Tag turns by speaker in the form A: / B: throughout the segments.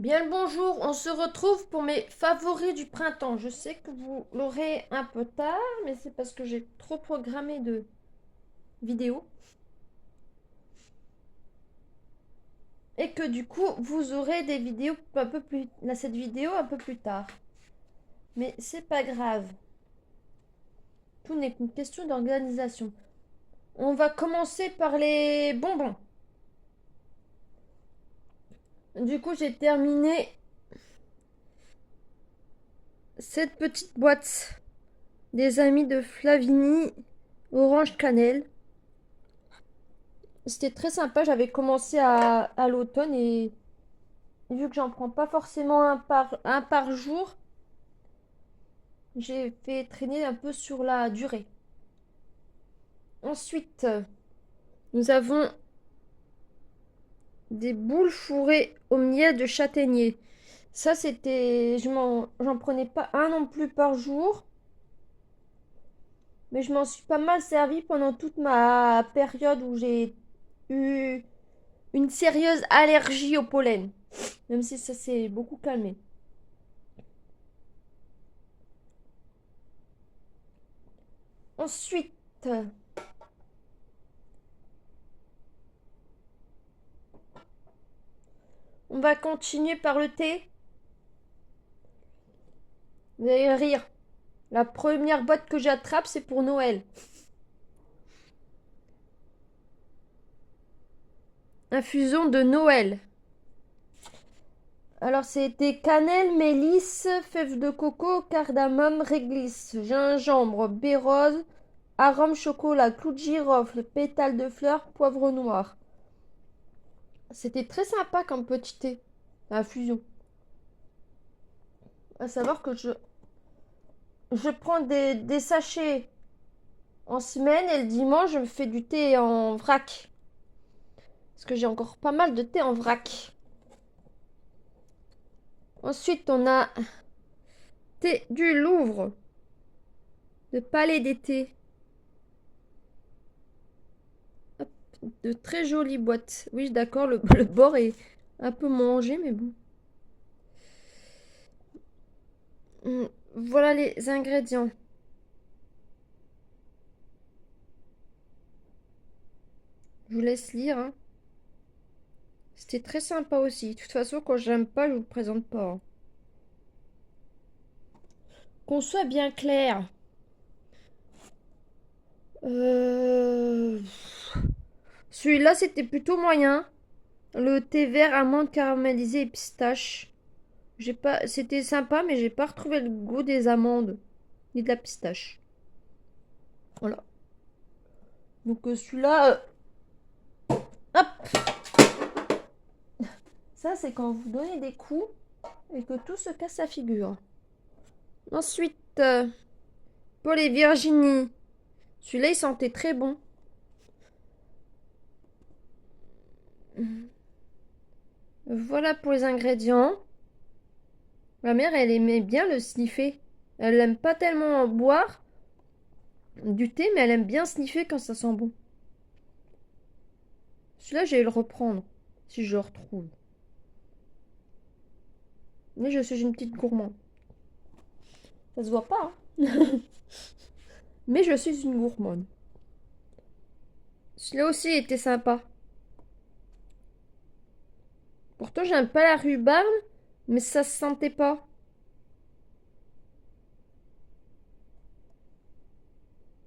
A: Bien le bonjour, on se retrouve pour mes favoris du printemps. Je sais que vous l'aurez un peu tard, mais c'est parce que j'ai trop programmé de vidéos. Et que du coup, vous aurez des vidéos un peu plus... cette vidéo un peu plus tard. Mais c'est pas grave. Tout n'est qu'une question d'organisation. On va commencer par les bonbons. Du coup, j'ai terminé cette petite boîte des amis de Flavini Orange Cannelle. C'était très sympa, j'avais commencé à l'automne et vu que j'en prends pas forcément un par jour, j'ai fait traîner un peu sur la durée. Ensuite, nous avons des boules fourrées au miel de châtaignier. Ça, c'était... J'en prenais pas un non plus par jour, mais je m'en suis pas mal servi pendant toute ma période où j'ai eu une sérieuse allergie au pollen, même si ça s'est beaucoup calmé. Ensuite, on va continuer par le thé. Vous allez rire. La première boîte que j'attrape, c'est pour Noël. Infusion de Noël. Alors, c'était cannelle, mélisse, fèves de coco, cardamome, réglisse, gingembre, baie rose, arôme chocolat, clou de girofle, pétales de fleurs, poivre noir. C'était très sympa comme petit thé. Infusion. À savoir que je prends des sachets en semaine et le dimanche, je me fais du thé en vrac. Parce que j'ai encore pas mal de thé en vrac. Ensuite, on a thé du Louvre. Le palais d'été. Hop, de très jolies boîtes. Oui, d'accord, le bord est un peu mangé, mais bon. Voilà les ingrédients. Je vous laisse lire, hein. C'était très sympa aussi. De toute façon, quand j'aime pas, je vous présente pas, hein. Qu'on soit bien clair. Euh... Celui-là, c'était plutôt moyen. Le thé vert amande caramélisée et pistache. J'ai pas... C'était sympa, mais j'ai pas retrouvé le goût des amandes ni de la pistache. Voilà. Donc celui-là, hop, ça c'est quand vous donnez des coups et que tout se casse la figure. Ensuite, pour les Virginie, celui-là il sentait très bon. Voilà pour les ingrédients. Ma mère, elle aimait bien le sniffer. Elle aime pas tellement boire du thé, mais elle aime bien sniffer quand ça sent bon. Celui-là, je vais le reprendre si je le retrouve. Mais je suis une petite gourmande. Ça se voit pas, hein. Mais je suis une gourmande. Celui-là aussi était sympa. Pourtant, j'aime pas la rhubarbe, mais ça se sentait pas.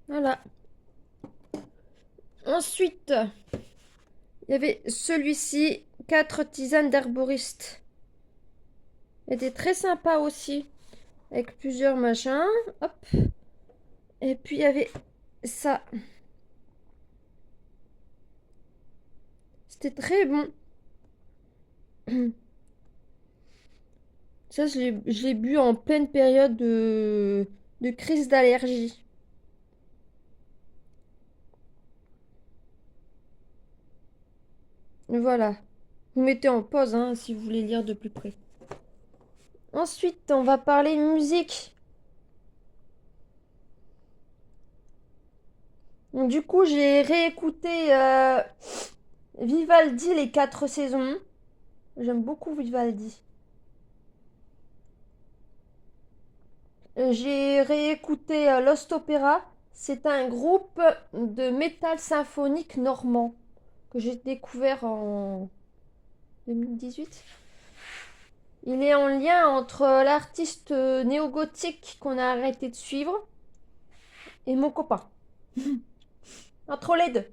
A: Voilà. Ensuite, il y avait celui-ci, 4 tisanes d'herboriste. Il était très sympa aussi, avec plusieurs machins. Hop. Et puis, il y avait ça. C'était très bon. Ça, je l'ai bu en pleine période de crise d'allergie. Voilà. Vous mettez en pause hein, si vous voulez lire de plus près. Ensuite, on va parler musique. Donc, du coup, j'ai réécouté Vivaldi les 4 saisons. J'aime beaucoup Vivaldi. J'ai réécouté Lost Opera. C'est un groupe de métal symphonique normand que j'ai découvert en 2018. Il est en lien entre l'artiste néo-gothique qu'on a arrêté de suivre et mon copain. Entre les deux.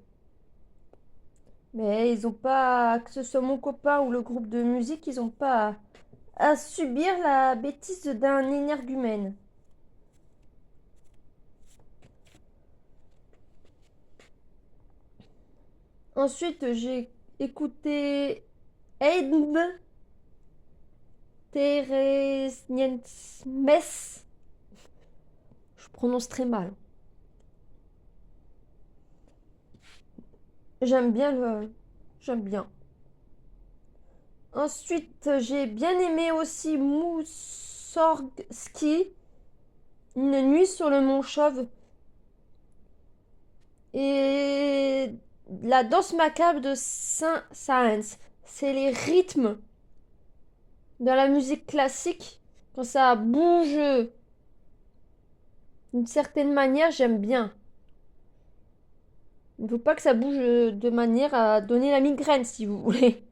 A: Mais ils ont pas, que ce soit mon copain ou le groupe de musique, ils ont pas à subir la bêtise d'un énergumène. Ensuite, j'ai écouté Aid Mess. Je prononce très mal. J'aime bien le. J'aime bien. Ensuite, j'ai bien aimé aussi Moussorgsky, Une nuit sur le mont Chauve. Et la danse macabre de Saint-Saëns. C'est les rythmes dans la musique classique. Quand ça bouge d'une certaine manière, j'aime bien. Il ne faut pas que ça bouge de manière à donner la migraine, si vous voulez.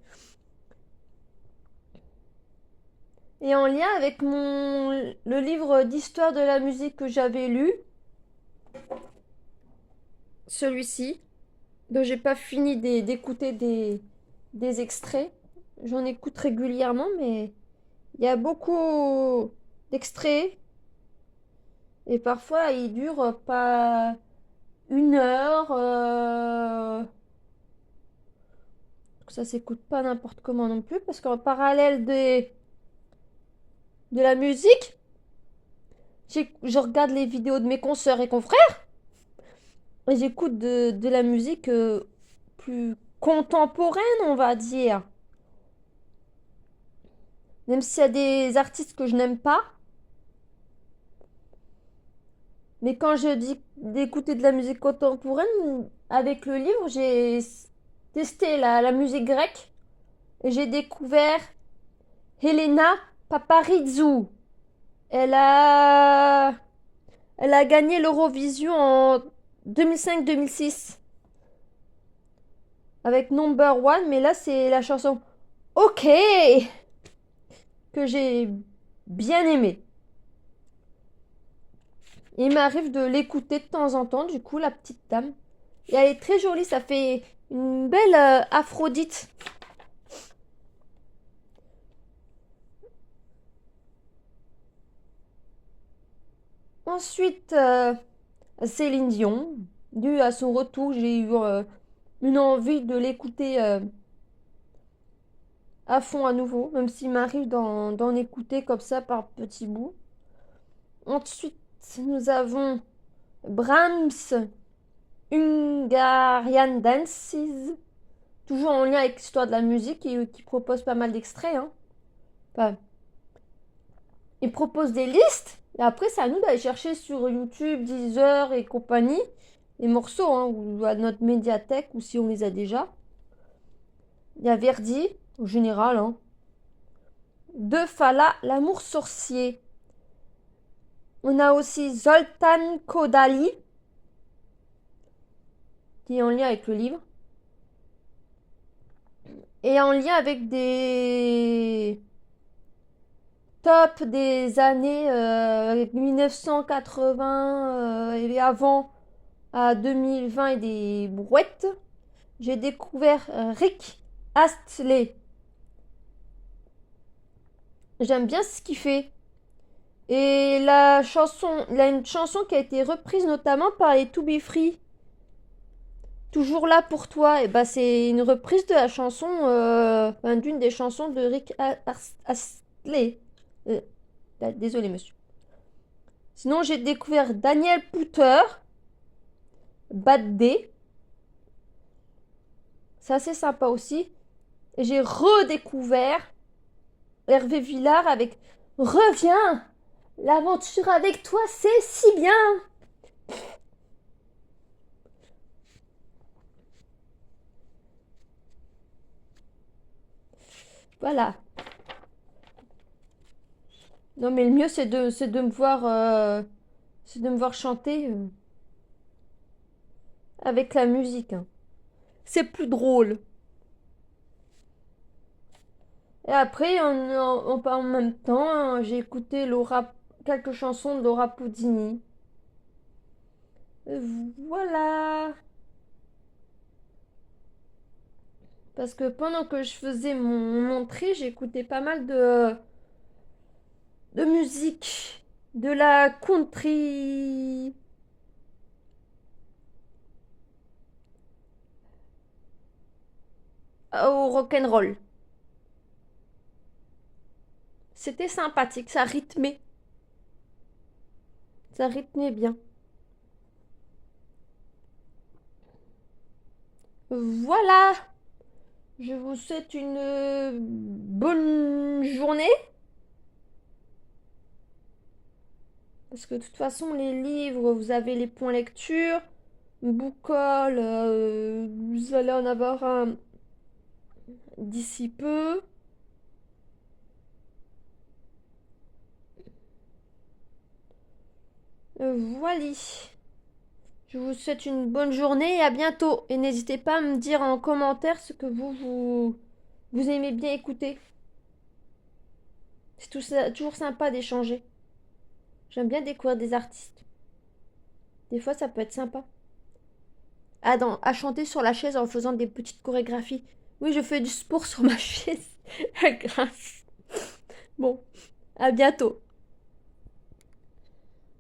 A: Et en lien avec le livre d'histoire de la musique que j'avais lu, celui-ci, dont j'ai pas fini d'écouter des extraits. J'en écoute régulièrement, mais il y a beaucoup d'extraits et parfois ils durent pas 1 heure. Ça s'écoute pas n'importe comment non plus parce qu'en parallèle de la musique, je regarde les vidéos de mes consoeurs et confrères et j'écoute de la musique plus contemporaine, on va dire. Même s'il y a des artistes que je n'aime pas. Mais quand je dis d'écouter de la musique contemporaine, avec le livre, j'ai testé la musique grecque et j'ai découvert Helena Paparizou. Elle a, elle a gagné l'Eurovision en 2005-2006 avec Number One, mais là c'est la chanson OK que j'ai bien aimée. Il m'arrive de l'écouter de temps en temps, du coup, la petite dame. Et elle est très jolie, ça fait une belle Aphrodite. Ensuite, Céline Dion. Dû à son retour, j'ai eu une envie de l'écouter à fond à nouveau, même s'il m'arrive d'en écouter comme ça par petits bouts. Ensuite, nous avons Brahms, Hungarian Dances, toujours en lien avec l'histoire de la musique et qui propose pas mal d'extraits. Hein. Enfin, il propose des listes et après, c'est à nous d'aller chercher sur YouTube, Deezer et compagnie les morceaux hein, ou à notre médiathèque ou si on les a déjà. Il y a Verdi, au général. Hein. De Fala, L'amour sorcier. On a aussi Zoltan Kodaly, qui est en lien avec le livre. Et en lien avec des top des années 1980 et avant à 2020 et des brouettes, j'ai découvert Rick Astley. J'aime bien ce qu'il fait. Et la chanson, il a une chanson qui a été reprise notamment par les To Be Free. Toujours là pour toi. Et bah c'est une reprise de la chanson, d'une des chansons de Rick Astley. Désolé monsieur. Sinon j'ai découvert Daniel Putter, Bad Day. C'est assez sympa aussi. Et j'ai redécouvert Hervé Villard avec Reviens. L'aventure avec toi, c'est si bien. Voilà. Non, mais le mieux, c'est de me voir chanter avec la musique, hein. C'est plus drôle. Et après, en même temps, hein, j'ai écouté quelques chansons de Laura Pausini. Voilà. Parce que pendant que je faisais mon tri, j'écoutais pas mal de musique, de la country, au rock'n'roll. C'était sympathique, ça rythmait bien. Voilà, je vous souhaite une bonne journée. Parce que de toute façon, les livres, vous avez les points lecture, Bookall, vous allez en avoir un d'ici peu. Voilà. Je vous souhaite une bonne journée et à bientôt. Et n'hésitez pas à me dire en commentaire ce que vous aimez bien écouter. C'est toujours sympa d'échanger. J'aime bien découvrir des artistes. Des fois, ça peut être sympa. À chanter sur la chaise en faisant des petites chorégraphies. Oui, je fais du sport sur ma chaise. Grâce. Bon, à bientôt.